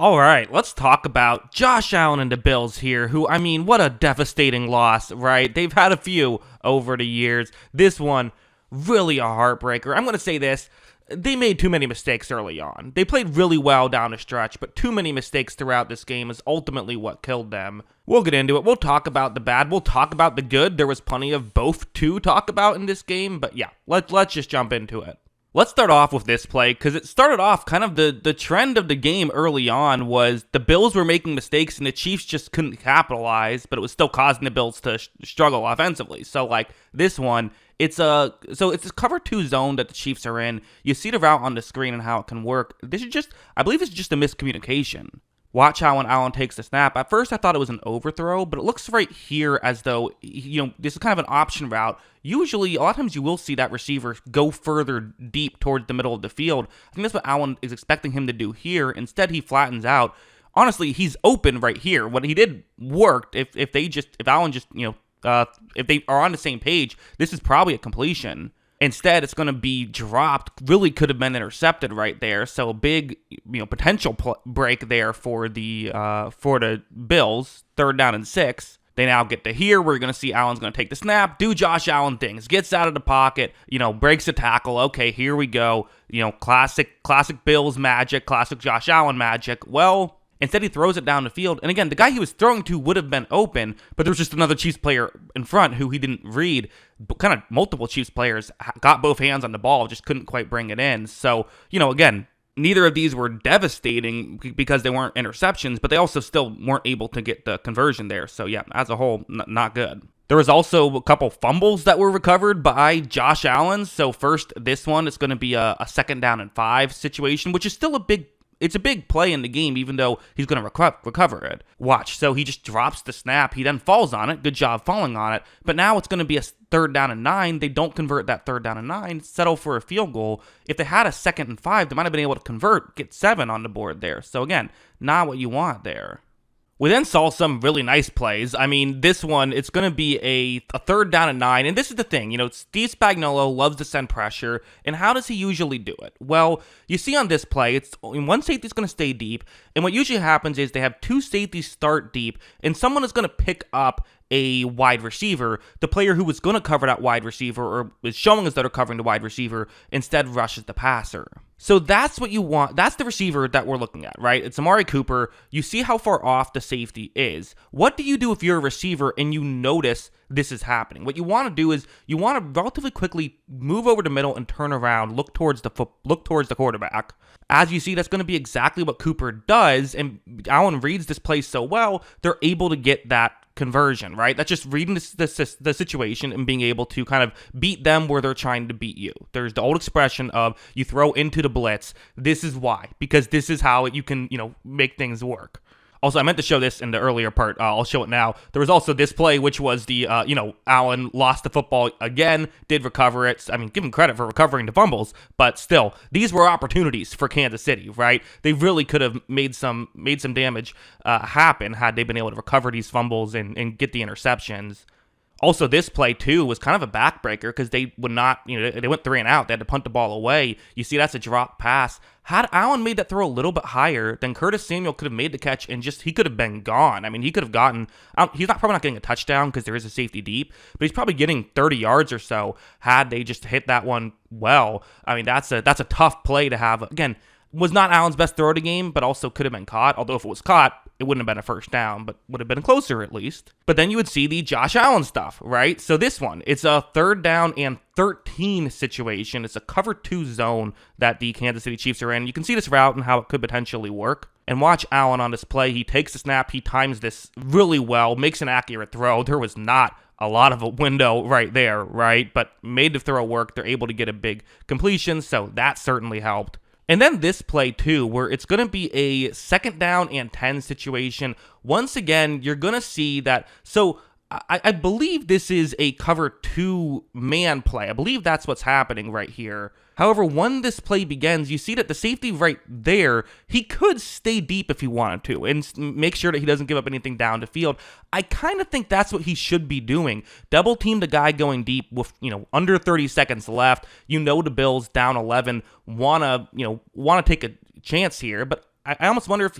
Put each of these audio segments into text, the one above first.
All right, let's talk about Josh Allen and the Bills here, who, I mean, what a devastating loss, right? They've had a few over the years. This one, really a heartbreaker. I'm going to say this. They made too many mistakes early on. They played really well down the stretch, but too many mistakes throughout this game is ultimately what killed them. We'll get into it. We'll talk about the bad. We'll talk about the good. There was plenty of both to talk about in this game, but yeah, let's just jump into it. Let's start off with this play, because it started off kind of the trend of the game early on was the Bills were making mistakes and the Chiefs just couldn't capitalize, but it was still causing the Bills to struggle offensively. So like this one, it's a cover 2 zone that the Chiefs are in. You see the route on the screen and how it can work. I believe it's just a miscommunication. Watch how when Allen takes the snap. At first, I thought it was an overthrow, but it looks right here as though, this is kind of an option route. Usually, a lot of times you will see that receiver go further deep towards the middle of the field. I think that's what Allen is expecting him to do here. Instead, he flattens out. Honestly, he's open right here. What he did worked. If Allen just, if they are on the same page, this is probably a completion. Instead, it's going to be dropped. Really could have been intercepted right there. So a big, potential break there for the Bills. 3rd down and 6. They now get to here. We're going to see Allen's going to take the snap, do Josh Allen things, gets out of the pocket, breaks a tackle. Okay, here we go. Classic Bills magic, classic Josh Allen magic. Well, instead, he throws it down the field. And again, the guy he was throwing to would have been open, but there was just another Chiefs player in front who he didn't read. Kind of multiple Chiefs players got both hands on the ball, just couldn't quite bring it in. So, again, neither of these were devastating because they weren't interceptions, but they also still weren't able to get the conversion there. So, yeah, as a whole, not good. There was also a couple fumbles that were recovered by Josh Allen. So first, this one, it's going to be a 2nd down and 5 situation, which is still it's a big play in the game, even though he's going to recover it. Watch. So he just drops the snap. He then falls on it. Good job falling on it. But now it's going to be a 3rd down and 9. They don't convert that 3rd down and 9, settle for a field goal. If they had a 2nd and 5, they might have been able to convert, get 7 on the board there. So again, not what you want there. We then saw some really nice plays. I mean, this one, it's going to be a 3rd down and 9. And this is the thing, Steve Spagnuolo loves to send pressure. And how does he usually do it? Well, you see on this play, one safety's going to stay deep. And what usually happens is they have 2 safeties start deep. And someone is going to pick up a wide receiver. The player who was going to cover that wide receiver or is showing us that they're covering the wide receiver instead rushes the passer. So that's what you want. That's the receiver that we're looking at, right? It's Amari Cooper. You see how far off the safety is. What do you do if you're a receiver and you notice this is happening? What you want to do is you want to relatively quickly move over the middle and turn around, look towards the quarterback. As you see, that's going to be exactly what Cooper does, and Allen reads this play so well, they're able to get that conversion, right? That's just reading the situation and being able to kind of beat them where they're trying to beat you. There's the old expression of you throw into the blitz. This is why, because this is how you can, make things work. Also, I meant to show this in the earlier part. I'll show it now. There was also this play, which was the, Allen lost the football again, did recover it. I mean, give him credit for recovering the fumbles, but still, these were opportunities for Kansas City, right? They really could have made some damage happen had they been able to recover these fumbles and get the interceptions. Also, this play, too, was kind of a backbreaker because they would not, they went 3 and out. They had to punt the ball away. You see, that's a drop pass. Had Allen made that throw a little bit higher, then Curtis Samuel could have made the catch and he could have been gone. I mean, he could have gotten, he's probably not getting a touchdown because there is a safety deep, but he's probably getting 30 yards or so had they just hit that one well. I mean, that's a tough play to have. Again, was not Allen's best throw of the game, but also could have been caught. Although if it was caught, it wouldn't have been a 1st down, but would have been closer at least. But then you would see the Josh Allen stuff, right? So this one, it's a 3rd down and 13 situation. It's a cover 2 zone that the Kansas City Chiefs are in. You can see this route and how it could potentially work. And watch Allen on this play. He takes the snap. He times this really well, makes an accurate throw. There was not a lot of a window right there, right? But made the throw work. They're able to get a big completion, so that certainly helped. And then this play, too, where it's going to be a 2nd down and 10 situation. Once again, you're going to see that. So I believe this is a cover 2 man play. I believe that's what's happening right here. However, when this play begins, you see that the safety right there, he could stay deep if he wanted to and make sure that he doesn't give up anything down the field. I kind of think that's what he should be doing. Double team the guy going deep with, under 30 seconds left. The Bills down 11 want to take a chance here, but I almost wonder if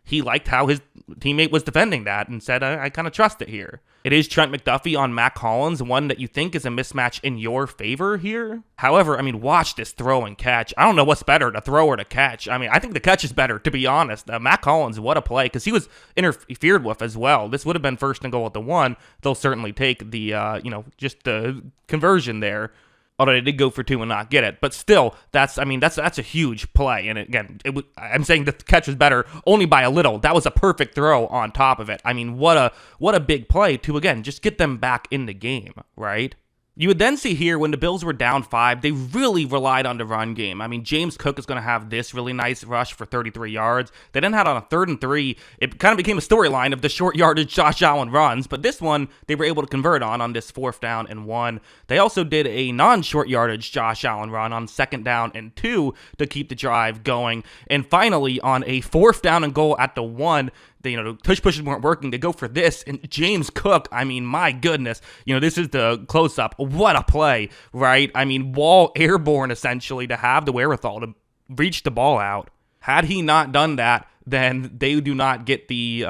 he liked how his teammate was defending that and said, I kind of trust it here. It is Trent McDuffy on Mac Hollins, one that you think is a mismatch in your favor here. However, I mean, watch this throw and catch. I don't know what's better, to throw or to catch. I mean, I think the catch is better, to be honest. Mac Hollins, what a play, because he was interfered with as well. This would have been 1st and goal at the 1. They'll certainly take the, just the conversion there. Although they did go for 2 and not get it. But still, that's a huge play. And again, I'm saying the catch was better only by a little. That was a perfect throw on top of it. I mean, what a big play to, again, just get them back in the game, right? You would then see here when the Bills were down 5, they really relied on the run game. I mean, James Cook is going to have this really nice rush for 33 yards. They then had on a 3rd and 3. It kind of became a storyline of the short yardage Josh Allen runs, but this one they were able to convert on this 4th down and 1. They also did a non-short yardage Josh Allen run on 2nd down and 2 to keep the drive going. And finally, on a 4th down and goal at the 1, the tush pushes weren't working. They go for this, and James Cook, I mean, my goodness, this is the close-up. What a play, right? I mean, wall airborne, essentially, to have the wherewithal to reach the ball out. Had he not done that, then they do not get the,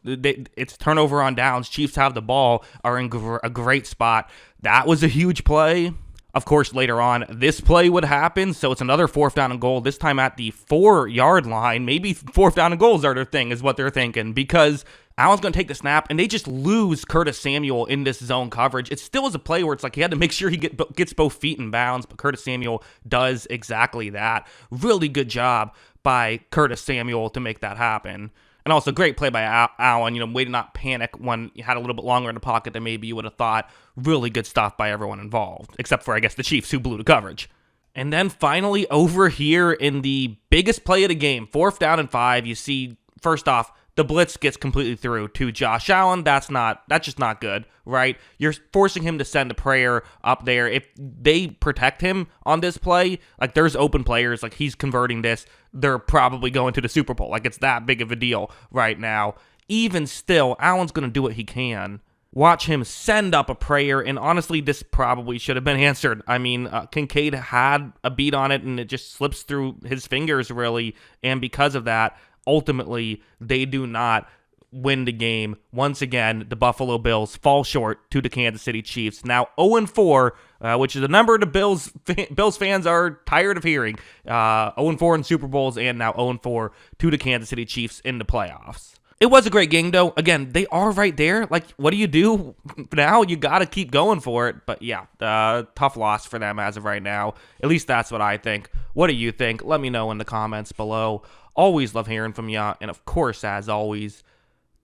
it's turnover on downs. Chiefs have the ball, are in a great spot. That was a huge play. Of course, later on, this play would happen, so it's another 4th down and goal, this time at the 4-yard line. Maybe 4th down and goals are their thing, is what they're thinking, because Allen's going to take the snap, and they just lose Curtis Samuel in this zone coverage. It still is a play where it's like he had to make sure he gets both feet in bounds, but Curtis Samuel does exactly that. Really good job by Curtis Samuel to make that happen. And also, great play by Allen, way to not panic when you had a little bit longer in the pocket than maybe you would have thought. Really good stuff by everyone involved, except for, I guess, the Chiefs, who blew the coverage. And then finally, over here in the biggest play of the game, 4th down and 5, you see, first off, the blitz gets completely through to Josh Allen. That's just not good, right? You're forcing him to send a prayer up there. If they protect him on this play, like there's open players, like he's converting this, they're probably going to the Super Bowl. Like it's that big of a deal right now. Even still, Allen's going to do what he can. Watch him send up a prayer, and honestly, this probably should have been answered. I mean, Kincaid had a beat on it, and it just slips through his fingers, really, and because of that, ultimately, they do not win the game. Once again, the Buffalo Bills fall short to the Kansas City Chiefs. Now 0-4, which is a number the Bills fans are tired of hearing. 0-4 in Super Bowls, and now 0-4 to the Kansas City Chiefs in the playoffs. It was a great game, though. Again, they are right there. Like, what do you do now? You got to keep going for it. But yeah, tough loss for them as of right now. At least that's what I think. What do you think? Let me know in the comments below. Always love hearing from you. And of course, as always,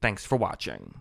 thanks for watching.